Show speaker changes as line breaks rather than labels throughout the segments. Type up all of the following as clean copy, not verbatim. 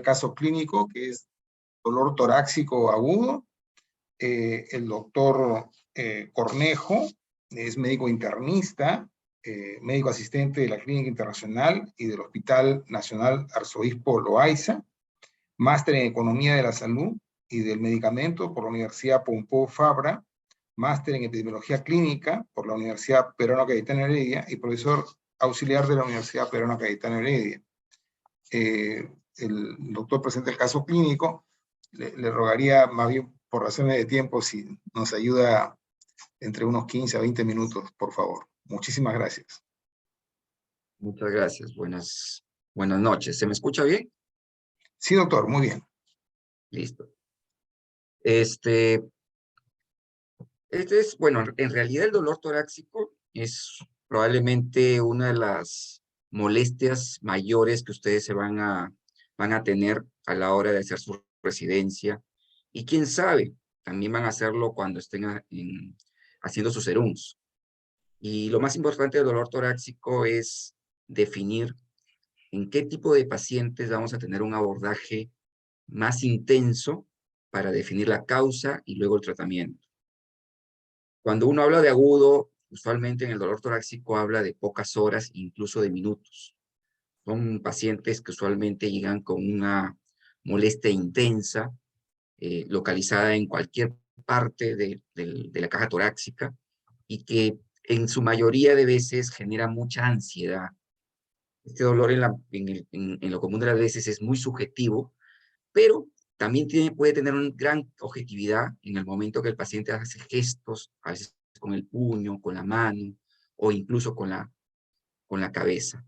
caso clínico, que es dolor torácico agudo. El doctor Cornejo es médico internista, médico asistente de la Clínica Internacional y del Hospital Nacional Arzobispo Loaiza, máster en Economía de la Salud y del Medicamento por la Universidad Pompeu Fabra, máster en Epidemiología Clínica por la Universidad Peruana Cayetano Heredia y profesor auxiliar de la Universidad Peruana Cayetano Heredia. El doctor presenta el caso clínico. Le rogaría, más bien por razones de tiempo, si nos ayuda entre unos 15 a 20 minutos, por favor. Muchísimas gracias.
Muchas gracias. Buenas noches. ¿Se me escucha bien?
Sí, doctor, muy bien.
Listo. Bueno, en realidad el dolor torácico es probablemente una de las molestias mayores que ustedes van a tener a la hora de hacer su residencia. Y quién sabe, también van a hacerlo cuando estén haciendo sus serums. Y lo más importante del dolor torácico es definir en qué tipo de pacientes vamos a tener un abordaje más intenso para definir la causa y luego el tratamiento. Cuando uno habla de agudo, usualmente en el dolor torácico habla de pocas horas, incluso de minutos. Son pacientes que usualmente llegan con una molestia intensa, localizada en cualquier parte de la caja torácica y que en su mayoría de veces genera mucha ansiedad. Este dolor en lo común de las veces es muy subjetivo, pero también puede tener una gran objetividad en el momento que el paciente hace gestos, a veces con el puño, con la mano o incluso con la cabeza.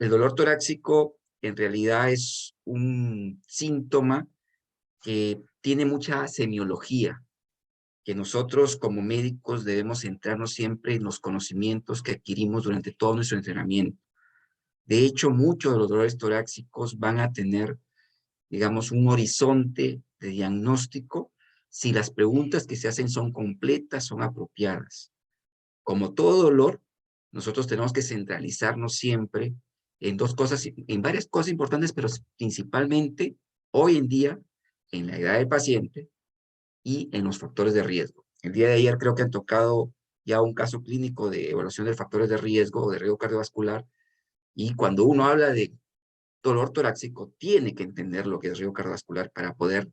El dolor torácico en realidad es un síntoma que tiene mucha semiología, que nosotros como médicos debemos centrarnos siempre en los conocimientos que adquirimos durante todo nuestro entrenamiento. De hecho, muchos de los dolores torácicos van a tener, digamos, un horizonte de diagnóstico si las preguntas que se hacen son completas, son apropiadas. Como todo dolor, nosotros tenemos que centralizarnos siempre en dos cosas, en varias cosas importantes, pero principalmente hoy en día en la edad del paciente y en los factores de riesgo. El día de ayer creo que han tocado ya un caso clínico de evaluación de factores de riesgo o de riesgo cardiovascular, y cuando uno habla de dolor torácico, tiene que entender lo que es riesgo cardiovascular para poder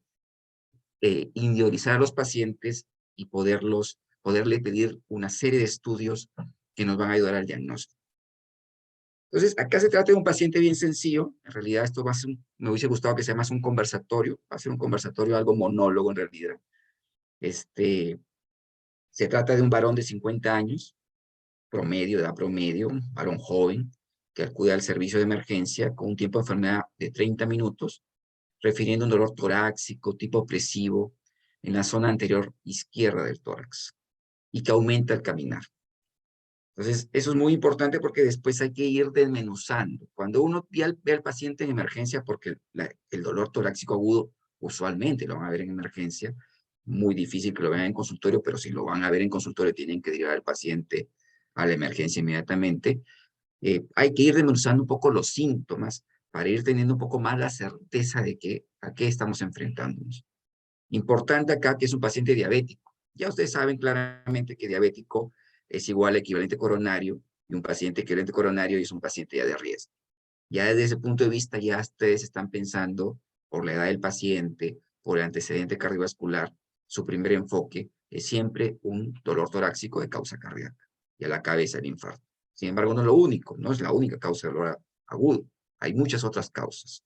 individualizar a los pacientes y poderle pedir una serie de estudios que nos van a ayudar al diagnóstico. Entonces, acá se trata de un paciente bien sencillo. En realidad, esto va a ser me hubiese gustado que sea más un conversatorio. Va a ser un conversatorio, algo monólogo en realidad. Se trata de un varón de 50 años, promedio, de edad promedio, un varón joven, que acude al servicio de emergencia con un tiempo de enfermedad de 30 minutos, refiriendo un dolor torácico tipo opresivo en la zona anterior izquierda del tórax y que aumenta al caminar. Entonces, eso es muy importante porque después hay que ir desmenuzando. Cuando uno ve al paciente en emergencia, porque el dolor torácico agudo usualmente lo van a ver en emergencia, muy difícil que lo vean en consultorio, pero si lo van a ver en consultorio tienen que derivar al paciente a la emergencia inmediatamente. Hay que ir desmenuzando un poco los síntomas para ir teniendo un poco más la certeza de a qué estamos enfrentándonos. Importante acá que es un paciente diabético. Ya ustedes saben claramente que diabético es igual a equivalente coronario, y un paciente equivalente coronario es un paciente ya de riesgo. Ya desde ese punto de vista ya ustedes están pensando por la edad del paciente, por el antecedente cardiovascular, su primer enfoque es siempre un dolor torácico de causa cardíaca y a la cabeza el infarto. Sin embargo, no es lo único, no es la única causa de dolor agudo. Hay muchas otras causas.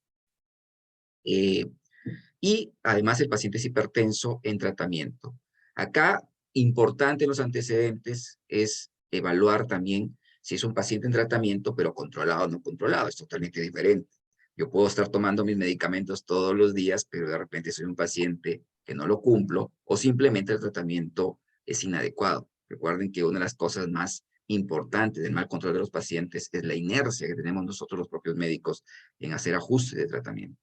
Y además el paciente es hipertenso en tratamiento. Acá, importante en los antecedentes es evaluar también si es un paciente en tratamiento, pero controlado o no controlado. Es totalmente diferente. Yo puedo estar tomando mis medicamentos todos los días, pero de repente soy un paciente que no lo cumplo o simplemente el tratamiento es inadecuado. Recuerden que una de las cosas más importantes del mal control de los pacientes es la inercia que tenemos nosotros los propios médicos en hacer ajustes de tratamiento.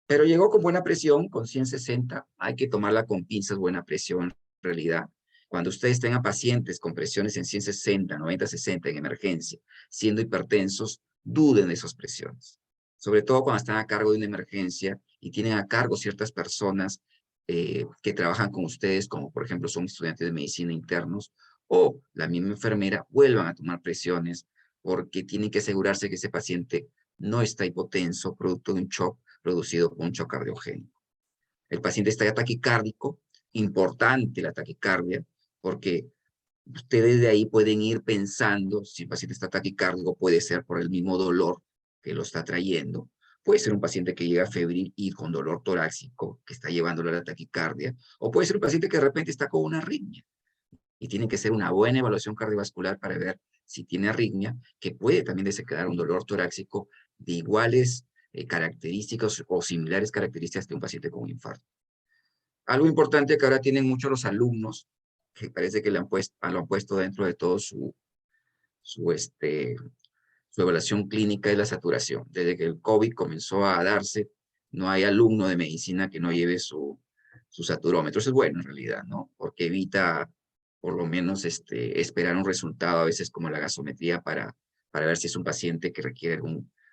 Pero llegó con buena presión, con 160, hay que tomarla con pinzas, buena presión en realidad. Cuando ustedes tengan pacientes con presiones en 160, 90, 60 en emergencia, siendo hipertensos, duden de esas presiones. sobre todo cuando están a cargo de una emergencia y tienen a cargo ciertas personas que trabajan con ustedes, como por ejemplo son estudiantes de medicina internos, o la misma enfermera, vuelvan a tomar presiones porque tienen que asegurarse que ese paciente no está hipotenso, producto de un shock producido por un shock cardiogénico. El paciente está taquicárdico, importante la taquicardia, porque ustedes de ahí pueden ir pensando, si el paciente está taquicárdico, puede ser por el mismo dolor que lo está trayendo. Puede ser un paciente que llega febril y con dolor torácico, que está llevándolo a la taquicardia, o puede ser un paciente que de repente está con una arritmia. Y tiene que ser una buena evaluación cardiovascular para ver si tiene arritmia, que puede también desencadenar un dolor torácico de iguales características o similares características de un paciente con un infarto. Algo importante que ahora tienen muchos los alumnos, que parece que lo han puesto dentro de todo su evaluación clínica, es la saturación. Desde que el COVID comenzó a darse, no hay alumno de medicina que no lleve su saturómetro. Eso es bueno en realidad, ¿no? Porque evita por lo menos esperar un resultado a veces como la gasometría para ver si es un paciente que requiere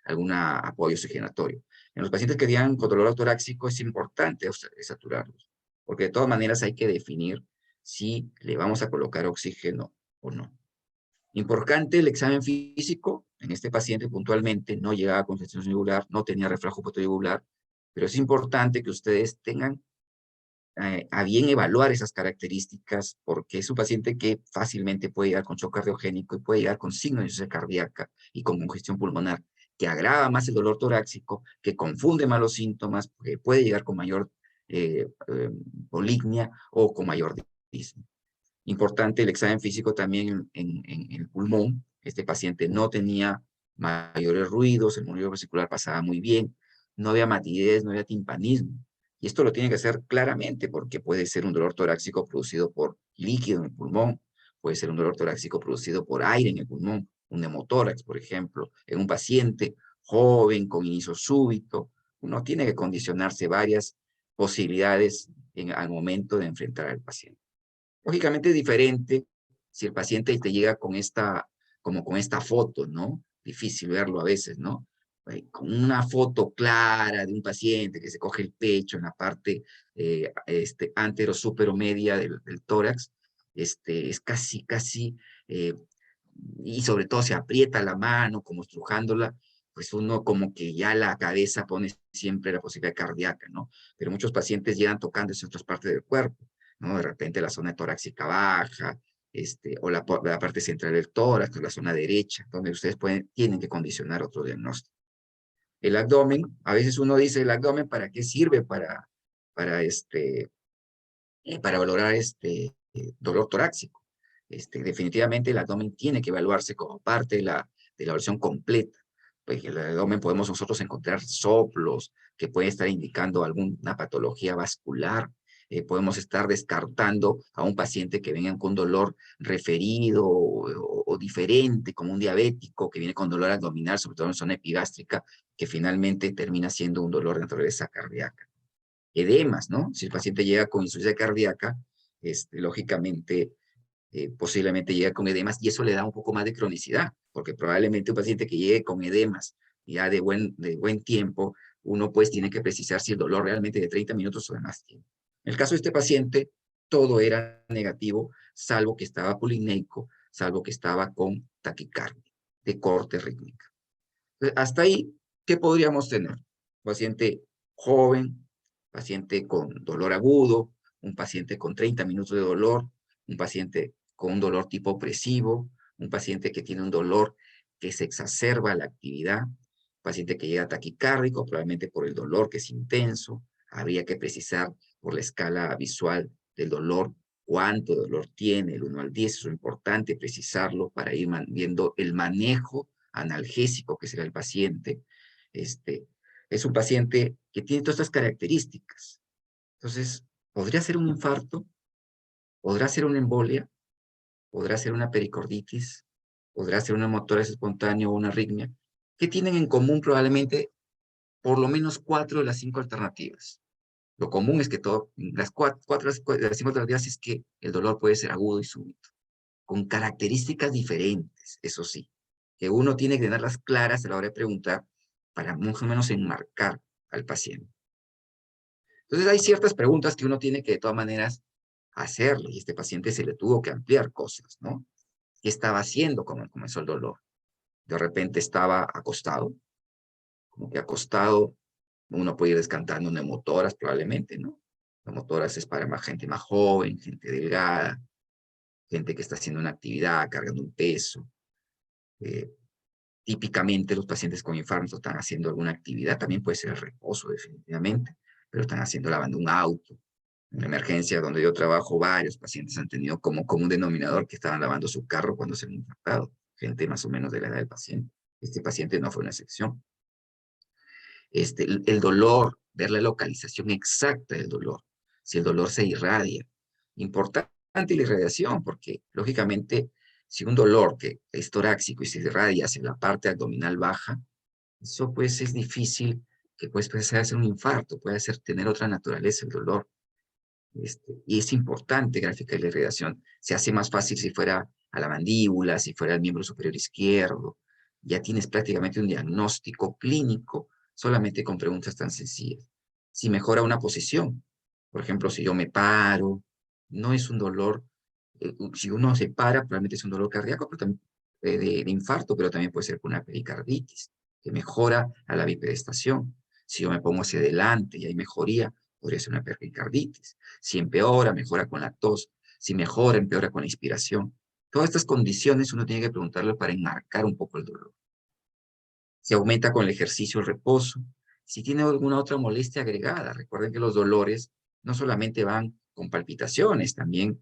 algún apoyo oxigenatorio. En los pacientes que tienen con dolor torácico es importante saturarlos, porque de todas maneras hay que definir si le vamos a colocar oxígeno o no. Importante el examen físico. En este paciente puntualmente no llegaba a congestión yugular, no tenía reflujo yugular, pero es importante que ustedes tengan a bien evaluar esas características porque es un paciente que fácilmente puede llegar con shock cardiogénico y puede llegar con signos de insuficiencia cardíaca y con congestión pulmonar, que agrava más el dolor torácico, que confunde más los síntomas, que puede llegar con mayor polignia o con mayor disnea. Importante el examen físico también en el pulmón. Este paciente no tenía mayores ruidos, el monitoreo vesicular pasaba muy bien, no había matidez, no había timpanismo. Y esto lo tiene que hacer claramente porque puede ser un dolor torácico producido por líquido en el pulmón, puede ser un dolor torácico producido por aire en el pulmón, un neumotórax, por ejemplo, en un paciente joven con inicio súbito. Uno tiene que condicionarse varias posibilidades al momento de enfrentar al paciente. Lógicamente es diferente si el paciente te llega como con esta foto, ¿no? Difícil verlo a veces, ¿no? Con una foto clara de un paciente que se coge el pecho en la parte antero-superomedia del tórax, es casi, y sobre todo se aprieta la mano como estrujándola, pues uno como que ya la cabeza pone siempre la posibilidad cardíaca, ¿no? Pero muchos pacientes llegan tocándose otras partes del cuerpo, ¿no? De repente la zona torácica baja, o la parte central del tórax, la zona derecha, donde ustedes tienen que condicionar otro diagnóstico. El abdomen, a veces uno dice, ¿el abdomen para qué sirve? Para valorar dolor torácico. Definitivamente el abdomen tiene que evaluarse como parte de la evaluación completa. Pues en el abdomen podemos nosotros encontrar soplos que pueden estar indicando alguna patología vascular. Podemos estar descartando a un paciente que venga con dolor referido o diferente, como un diabético que viene con dolor abdominal, sobre todo en zona epigástrica, que finalmente termina siendo un dolor de naturaleza cardíaca. Edemas, ¿no? Si el paciente llega con insuficiencia cardíaca, lógicamente, posiblemente llega con edemas y eso le da un poco más de cronicidad, porque probablemente un paciente que llegue con edemas ya de buen tiempo, uno pues tiene que precisar si el dolor realmente de 30 minutos o de más tiempo. En el caso de este paciente, todo era negativo, salvo que estaba polineico, salvo que estaba con taquicardia de corte rítmica. Hasta ahí, ¿qué podríamos tener? Paciente joven, paciente con dolor agudo, un paciente con 30 minutos de dolor, un paciente con un dolor tipo opresivo, un paciente que tiene un dolor que se exacerba la actividad, paciente que llega taquicárdico, probablemente por el dolor que es intenso. Habría que precisar por la escala visual del dolor cuánto dolor tiene, el 1 al 10, eso es importante precisarlo para ir viendo el manejo analgésico que será el paciente. Es un paciente que tiene todas estas características. Entonces, podría ser un infarto, podrá ser una embolia, podrá ser una pericarditis, podrá ser una hematorax espontánea o una arritmia, que tienen en común probablemente por lo menos 4 de las 5 alternativas. Lo común es que las 4 de las 5 alternativas es que el dolor puede ser agudo y súbito, con características diferentes, eso sí, que uno tiene que tenerlas claras a la hora de preguntar para más o menos enmarcar al paciente. Entonces hay ciertas preguntas que uno tiene que de todas maneras hacerle, y este paciente se le tuvo que ampliar cosas, ¿no? ¿Qué estaba haciendo cuando comenzó el dolor? De repente estaba acostado, como que acostado, uno puede ir descantando neumotoras probablemente, ¿no? Neumotoras es para más gente más joven, gente delgada, gente que está haciendo una actividad, cargando un peso. Eh, Típicamente los pacientes con infarto están haciendo alguna actividad, también puede ser el reposo definitivamente, pero están haciendo lavando un auto. En la emergencia donde yo trabajo, varios pacientes han tenido como común denominador que estaban lavando su carro cuando se han infartado, gente más o menos de la edad del paciente. Este paciente no fue una excepción. El dolor, ver la localización exacta del dolor, si el dolor se irradia. Importante la irradiación, porque lógicamente si un dolor que es torácico y se irradia hacia la parte abdominal baja, eso pues es difícil que pues puede ser un infarto, puede ser tener otra naturaleza el dolor. Y es importante graficar la irradiación. Se hace más fácil si fuera a la mandíbula, si fuera al miembro superior izquierdo. Ya tienes prácticamente un diagnóstico clínico solamente con preguntas tan sencillas. Si mejora una posición, por ejemplo, si yo me paro, no es un dolor, si uno se para, probablemente es un dolor cardíaco, pero también, de infarto, pero también puede ser por una pericarditis, que mejora a la bipedestación. Si yo me pongo hacia adelante y hay mejoría, podría ser una pericarditis. Si empeora, mejora con la tos. Si mejora, empeora con la inspiración. Todas estas condiciones uno tiene que preguntarle para enmarcar un poco el dolor. Si aumenta con el ejercicio, el reposo. Si tiene alguna otra molestia agregada. Recuerden que los dolores no solamente van con palpitaciones, también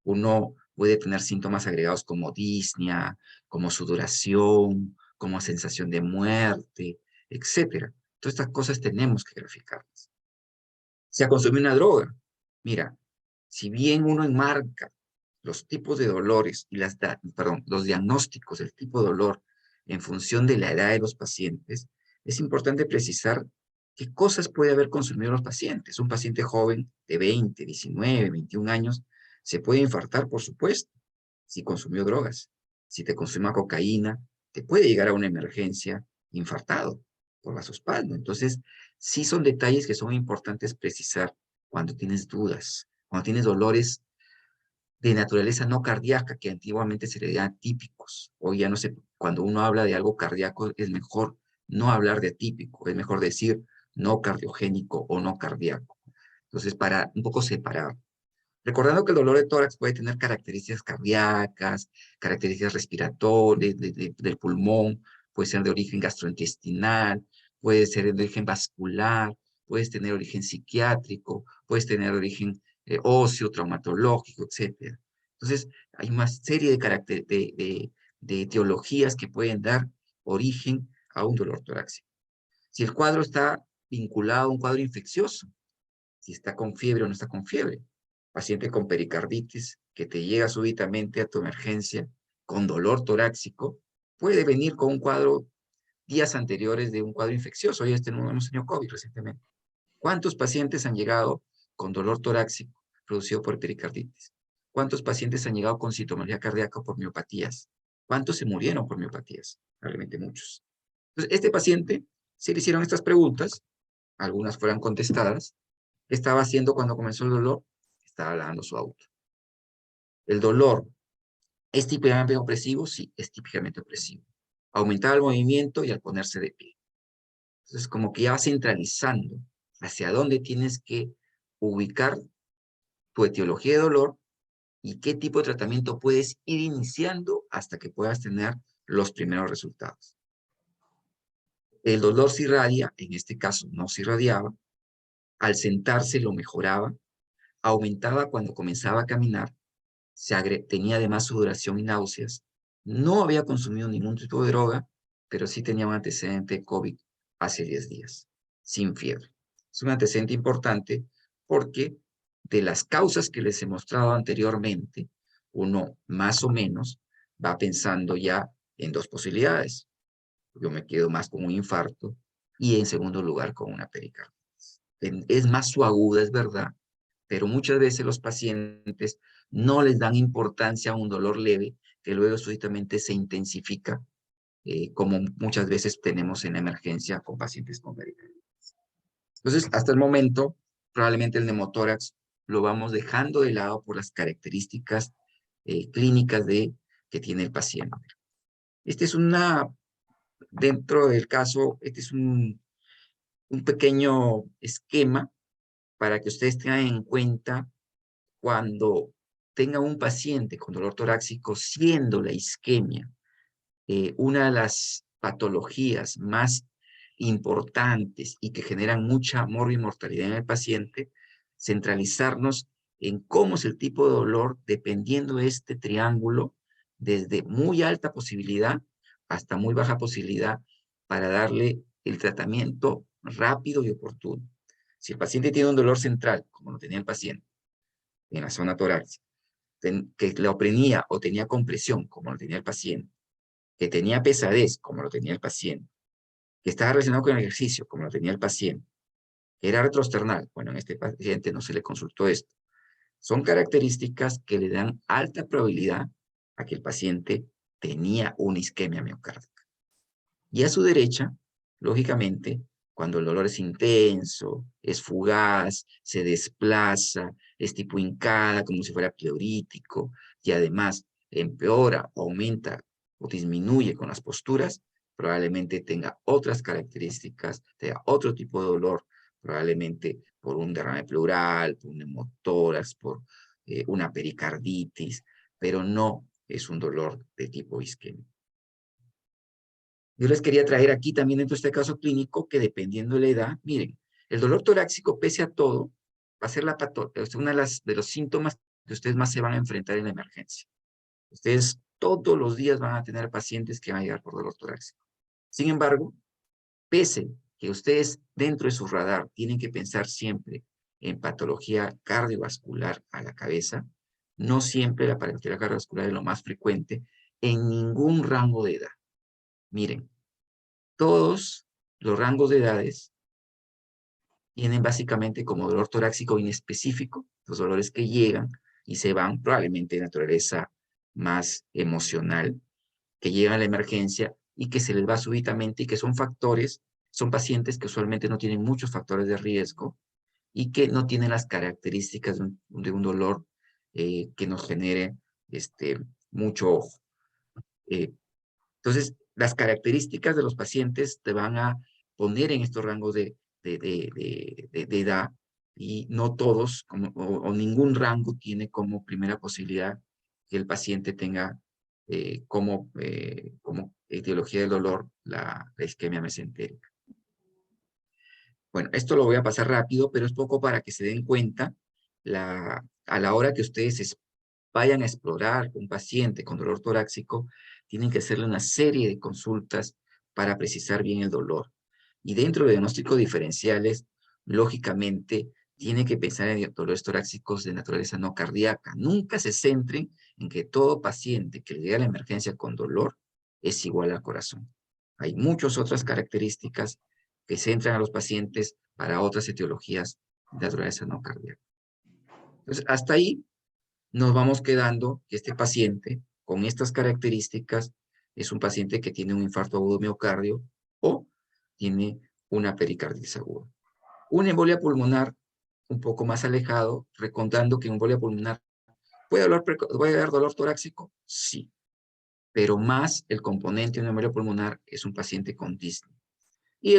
uno puede tener síntomas agregados como disnea, como sudoración, como sensación de muerte, etcétera. Todas estas cosas tenemos que graficarlas. Se ha consumido una droga. Mira, si bien uno enmarca los tipos de dolores y los diagnósticos del tipo de dolor en función de la edad de los pacientes, es importante precisar qué cosas puede haber consumido los pacientes. Un paciente joven de 20, 19, 21 años se puede infartar, por supuesto, si consumió drogas. Si te consume cocaína, te puede llegar a una emergencia infartado por vasospasmo. Entonces, sí son detalles que son importantes precisar cuando tienes dudas, cuando tienes dolores de naturaleza no cardíaca, que antiguamente se le decían atípicos. Hoy ya no sé, cuando uno habla de algo cardíaco, es mejor no hablar de atípico, es mejor decir no cardiogénico o no cardíaco. Entonces, para un poco separar. Recordando que el dolor de tórax puede tener características cardíacas, características respiratorias del pulmón, puede ser de origen gastrointestinal, puede ser de origen vascular, puedes tener origen psiquiátrico, puedes tener origen óseo, traumatológico, etc. Entonces, hay una serie de etiologías que pueden dar origen a un dolor torácico. Si el cuadro está vinculado a un cuadro infeccioso, si está con fiebre o no está con fiebre, paciente con pericarditis que te llega súbitamente a tu emergencia con dolor torácico, puede venir con un cuadro días anteriores de un cuadro infeccioso. Hoy hemos tenido COVID recientemente. ¿Cuántos pacientes han llegado con dolor torácico producido por pericarditis? ¿Cuántos pacientes han llegado con sintomatología cardíaca por miopatías? ¿Cuántos se murieron por miopatías? Realmente muchos. Entonces, este paciente, se le hicieron estas preguntas, algunas fueron contestadas. ¿Qué estaba haciendo cuando comenzó el dolor? Estaba lavando su auto. El dolor, ¿es típicamente opresivo? Sí, es típicamente opresivo. Aumentaba el movimiento y al ponerse de pie. Entonces, como que ya vas centralizando hacia dónde tienes que ubicar tu etiología de dolor y qué tipo de tratamiento puedes ir iniciando hasta que puedas tener los primeros resultados. El dolor se irradia, en este caso no se irradiaba, al sentarse lo mejoraba, aumentaba cuando comenzaba a caminar, tenía además sudoración y náuseas, no había consumido ningún tipo de droga, pero sí tenía un antecedente de COVID hace 10 días, sin fiebre. Es un antecedente importante porque de las causas que les he mostrado anteriormente, uno más o menos va pensando ya en dos posibilidades. Yo me quedo más con un infarto y en segundo lugar con una pericarditis. Es más su aguda, es verdad, pero muchas veces los pacientes no les dan importancia a un dolor leve que luego súbitamente se intensifica como muchas veces tenemos en emergencia con pacientes con pericarditis. Entonces, hasta el momento, probablemente el neumotórax lo vamos dejando de lado por las características clínicas que tiene el paciente. Este es dentro del caso, este es un pequeño esquema para que ustedes tengan en cuenta cuando tenga un paciente con dolor torácico, siendo la isquemia una de las patologías más importantes y que generan mucha morbimortalidad en el paciente, centralizarnos en cómo es el tipo de dolor dependiendo de este triángulo, desde muy alta posibilidad hasta muy baja posibilidad, para darle el tratamiento rápido y oportuno. Si el paciente tiene un dolor central, como lo tenía el paciente, en la zona torácica, que le oprimía o tenía compresión, como lo tenía el paciente, que tenía pesadez, como lo tenía el paciente, que estaba relacionado con el ejercicio, como lo tenía el paciente, que era retrosternal, bueno, en este paciente no se le consultó esto. Son características que le dan alta probabilidad a que el paciente tenía una isquemia miocárdica. Y a su derecha, lógicamente, cuando el dolor es intenso, es fugaz, se desplaza, es tipo hincada, como si fuera pleurítico, y además empeora, aumenta o disminuye con las posturas, probablemente tenga otras características, tenga otro tipo de dolor, probablemente por un derrame pleural, por un neumotórax, por una pericarditis, pero no es un dolor de tipo isquémico. Yo les quería traer aquí también dentro de este caso clínico que dependiendo de la edad, miren, el dolor torácico pese a todo va a ser una de los síntomas que ustedes más se van a enfrentar en la emergencia. Ustedes todos los días van a tener pacientes que van a llegar por dolor torácico. Sin embargo, pese que ustedes dentro de su radar tienen que pensar siempre en patología cardiovascular a la cabeza, no siempre la patología cardiovascular es lo más frecuente en ningún rango de edad. Miren, todos los rangos de edades tienen básicamente como dolor torácico inespecífico, los dolores que llegan y se van, probablemente de naturaleza más emocional, que llegan a la emergencia y que se les va súbitamente y que son pacientes que usualmente no tienen muchos factores de riesgo y que no tienen las características de un dolor que nos genere mucho ojo. Entonces, las características de los pacientes te van a poner en estos rangos de edad y no todos o ningún rango tiene como primera posibilidad que el paciente tenga como etiología del dolor la isquemia mesentérica. Bueno, esto lo voy a pasar rápido, pero es poco para que se den cuenta a la hora que ustedes vayan a explorar un paciente con dolor torácico, tienen que hacerle una serie de consultas para precisar bien el dolor. Y dentro de diagnósticos diferenciales, lógicamente, tiene que pensar en dolores torácicos de naturaleza no cardíaca. Nunca se centren en que todo paciente que le llegue a la emergencia con dolor es igual al corazón. Hay muchas otras características que centran a los pacientes para otras etiologías de naturaleza no cardíaca. Entonces, hasta ahí nos vamos quedando que este paciente con estas características es un paciente que tiene un infarto agudo de miocardio o tiene una pericarditis aguda. Una embolia pulmonar un poco más alejado, recontando que en embolia pulmonar ¿puede haber dolor torácico? Sí, pero más el componente de una embolia pulmonar es un paciente con disnea. Y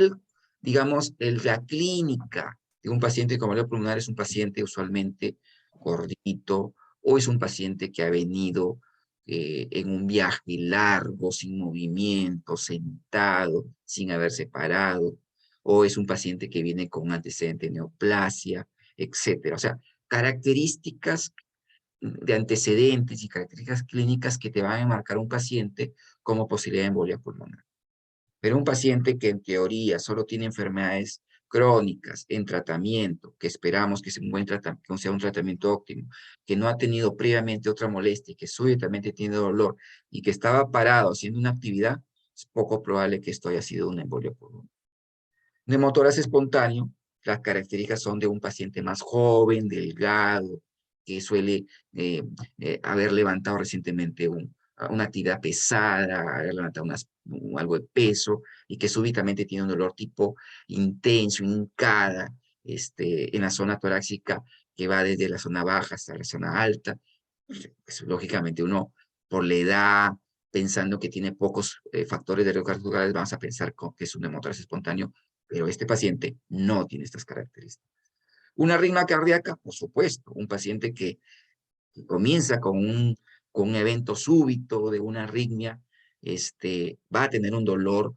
la clínica de un paciente con embolia pulmonar es un paciente usualmente gordito o es un paciente que ha venido en un viaje largo, sin movimiento, sentado, sin haberse parado, o es un paciente que viene con un antecedente de neoplasia, etcétera. O sea, características de antecedentes y características clínicas que te van a marcar un paciente como posibilidad de embolia pulmonar. Pero un paciente que en teoría solo tiene enfermedades crónicas en tratamiento, que esperamos que sea un tratamiento óptimo, que no ha tenido previamente otra molestia, que súbitamente tiene dolor y que estaba parado haciendo una actividad, es poco probable que esto haya sido una embolia pulmonar. Neumotórax espontáneo, las características son de un paciente más joven, delgado, que suele haber levantado recientemente una actividad pesada, haber levantado algo de peso, y que súbitamente tiene un dolor tipo intenso, hincada, en la zona torácica, que va desde la zona baja hasta la zona alta. Pues, lógicamente uno, por la edad, pensando que tiene pocos factores de riesgo cardiovasculares, vamos a pensar que es un hemotorax espontáneo, pero este paciente no tiene estas características. Una arritmia cardíaca, por supuesto, un paciente que comienza con un evento súbito de una arritmia, va a tener un dolor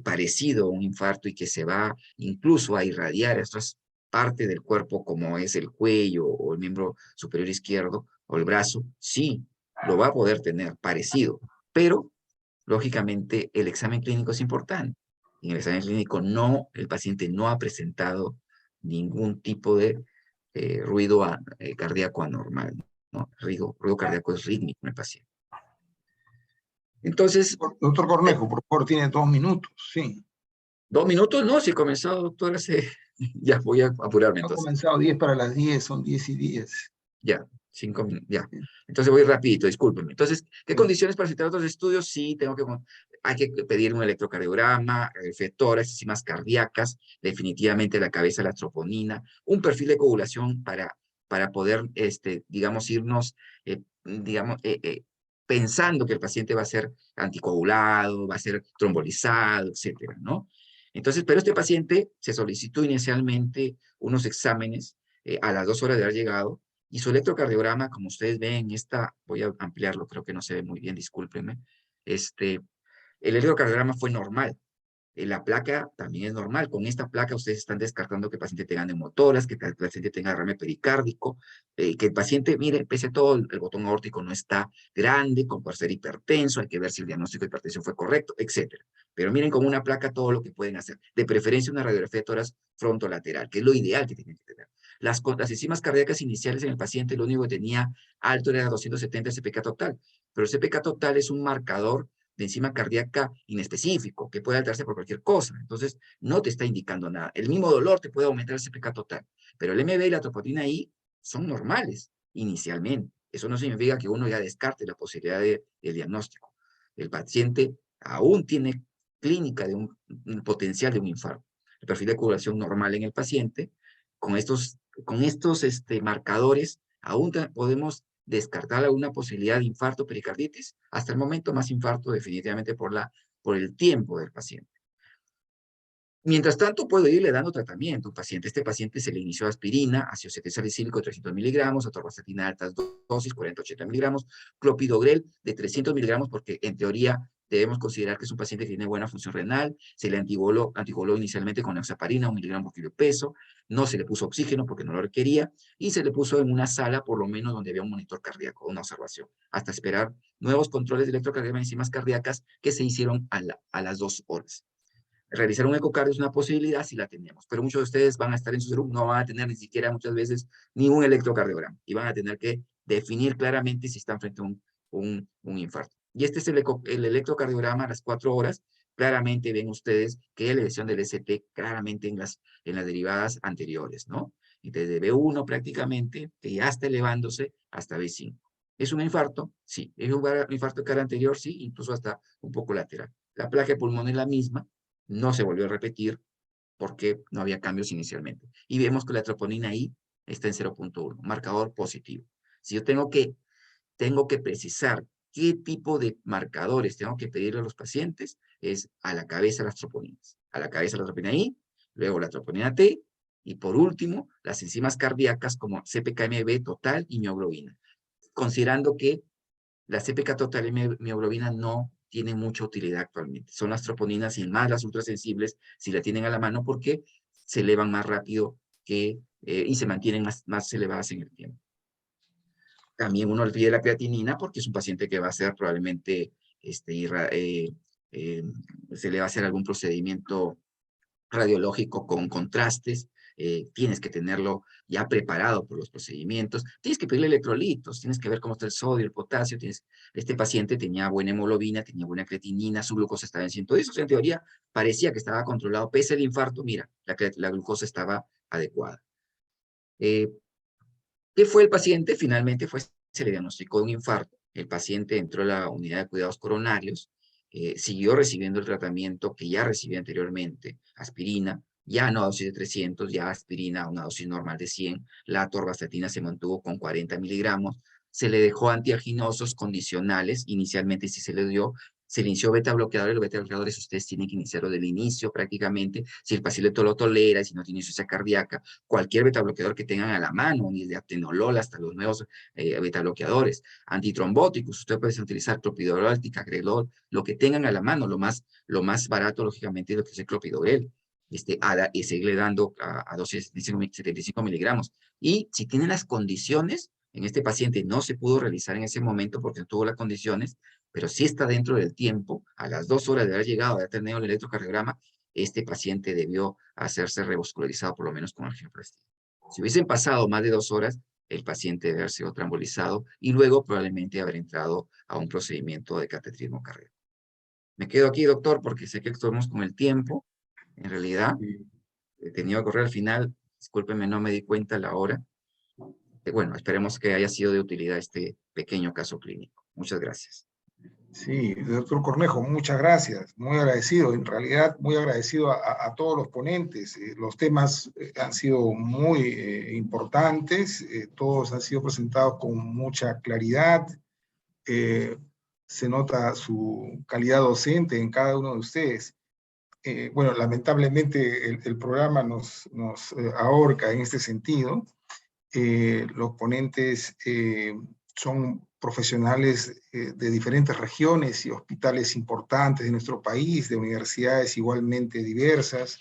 parecido a un infarto y que se va incluso a irradiar a otras partes del cuerpo, como es el cuello o el miembro superior izquierdo o el brazo. Sí, lo va a poder tener parecido, pero lógicamente el examen clínico es importante. En el examen clínico el paciente no ha presentado ningún tipo de ruido cardíaco anormal, ¿no? Ruido cardíaco es rítmico en el paciente. Entonces,
Doctor Cornejo, por favor, tiene 2 minutos, sí.
2 minutos, no, si he comenzado, doctor, ya voy a apurarme
Ha
entonces.
comenzado 10 para las 10, son 10:10.
Ya, 5 minutos, ya.
Sí,
Entonces voy rapidito, discúlpenme. Entonces, ¿qué
sí.
condiciones para citar otros estudios? Sí, hay que pedir un electrocardiograma, tórax, enzimas cardíacas, definitivamente la cabeza, la troponina, un perfil de coagulación para poder, digamos, irnos, pensando que el paciente va a ser anticoagulado, va a ser trombolizado, etcétera, ¿no? Entonces, pero este paciente se solicitó inicialmente unos exámenes a las 2 horas de haber llegado, y su electrocardiograma, como ustedes ven, voy a ampliarlo, creo que no se ve muy bien, discúlpenme. El electrocardiograma fue normal. La placa también es normal. Con esta placa ustedes están descartando que el paciente tenga neumotoras, que el paciente tenga derrame pericárdico, que el paciente, mire, pese a todo, el botón aórtico no está grande, como para ser hipertenso, hay que ver si el diagnóstico de hipertensión fue correcto, etcétera. Pero miren con una placa todo lo que pueden hacer. De preferencia una radiografía de tórax frontolateral, que es lo ideal que tienen que tener. Las enzimas cardíacas iniciales en el paciente, lo único que tenía alto era 270 CPK total, pero el CPK total es un marcador de enzima cardíaca inespecífico, que puede alterarse por cualquier cosa. Entonces, no te está indicando nada. El mismo dolor te puede aumentar el CPK total, pero el MB y la troponina I son normales inicialmente. Eso no significa que uno ya descarte la posibilidad de diagnóstico. El paciente aún tiene clínica de un potencial de un infarto. El perfil de coagulación normal en el paciente, con estos marcadores, aún podemos descartar alguna posibilidad de infarto, pericarditis. Hasta el momento, más infarto definitivamente por el tiempo del paciente. Mientras tanto, puedo irle dando tratamiento a un paciente. Este paciente se le inició aspirina, ácido acetilsalicílico de 300 miligramos, atorvastatina de altas dosis, 40-80 miligramos, clopidogrel de 300 miligramos, porque en teoría debemos considerar que es un paciente que tiene buena función renal. Se le antigoló inicialmente con enoxaparina, 1 miligramo por kilo de peso. No se le puso oxígeno porque no lo requería, y se le puso en una sala, por lo menos, donde había un monitor cardíaco, una observación, hasta esperar nuevos controles de electrocardiograma y enzimas cardíacas que se hicieron a las 2 horas. Realizar un ecocardio es una posibilidad si la tenemos, pero muchos de ustedes van a estar en su salud, no van a tener ni siquiera muchas veces ni un electrocardiograma, y van a tener que definir claramente si están frente a un infarto. Y este es el electrocardiograma a las 4 horas. Claramente ven ustedes que hay lesión del ST claramente en las derivadas anteriores, ¿no? Y desde B1 prácticamente, que ya está elevándose hasta B5. ¿Es un infarto? Sí. ¿Es un infarto de cara anterior? Sí, incluso hasta un poco lateral. La placa de pulmón es la misma, no se volvió a repetir porque no había cambios inicialmente. Y vemos que la troponina I está en 0.1, marcador positivo. Si yo tengo que precisar qué tipo de marcadores tengo que pedirle a los pacientes, es a la cabeza las troponinas. A la cabeza la troponina I, luego la troponina T, y por último, las enzimas cardíacas como CPKMB total y mioglobina. Considerando que la CPK total y mioglobina no tienen mucha utilidad actualmente. Son las troponinas y más las ultrasensibles, si la tienen a la mano, porque se elevan más rápido y se mantienen más elevadas en el tiempo. También uno le pide la creatinina porque es un paciente que va a hacer probablemente, se le va a hacer algún procedimiento radiológico con contrastes. Tienes que tenerlo ya preparado por los procedimientos, tienes que pedirle electrolitos, tienes que ver cómo está el sodio, el potasio. Este paciente tenía buena hemoglobina, tenía buena creatinina, su glucosa estaba en 110, o sea, en teoría parecía que estaba controlado, pese al infarto, mira, la glucosa estaba adecuada. ¿Qué fue el paciente? Finalmente se le diagnosticó un infarto, el paciente entró a la unidad de cuidados coronarios, siguió recibiendo el tratamiento que ya recibía anteriormente, aspirina, ya no a dosis de 300, ya aspirina a una dosis normal de 100, la atorvastatina se mantuvo con 40 miligramos, se le dejó antianginosos condicionales, inicialmente sí se le inició beta bloqueadores, los beta bloqueadores ustedes tienen que iniciarlo del inicio prácticamente, si el paciente lo tolera, si no tiene insuficiencia cardíaca, cualquier beta bloqueador que tengan a la mano, ni de atenolol hasta los nuevos beta bloqueadores, antitrombóticos, usted puede utilizar clopidogrel, ticagrelor, lo que tengan a la mano, lo más barato lógicamente es lo que es el clopidogrel, y seguirle dando a dosis de 75 miligramos. Y si tienen las condiciones, en este paciente no se pudo realizar en ese momento porque no tuvo las condiciones, pero sí está dentro del tiempo, a las 2 horas de haber llegado, de haber tenido el electrocardiograma, este paciente debió hacerse revascularizado por lo menos con angioplastía. Si hubiesen pasado más de 2 horas, el paciente debe haber sido trombolizado y luego probablemente haber entrado a un procedimiento de catetrismo cardíaco. Me quedo aquí, doctor, porque sé que estamos con el tiempo. En realidad, he tenido que correr al final. Discúlpeme, no me di cuenta la hora. Bueno, esperemos que haya sido de utilidad este pequeño caso clínico. Muchas gracias.
Sí, doctor Cornejo, muchas gracias. Muy agradecido, en realidad muy agradecido a todos los ponentes. Los temas han sido muy importantes, todos han sido presentados con mucha claridad. Se nota su calidad docente en cada uno de ustedes. Bueno, lamentablemente el programa nos ahorca en este sentido. Los ponentes son profesionales de diferentes regiones y hospitales importantes de nuestro país, de universidades igualmente diversas,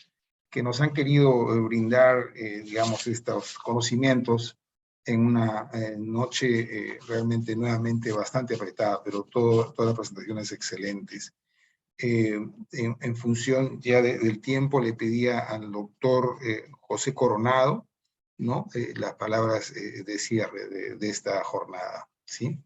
que nos han querido brindar, digamos, estos conocimientos en una noche realmente nuevamente bastante apretada, pero todas las presentaciones excelentes. En función ya del tiempo, le pedía al doctor José Coronado, ¿no? Las palabras de cierre de esta jornada, ¿sí?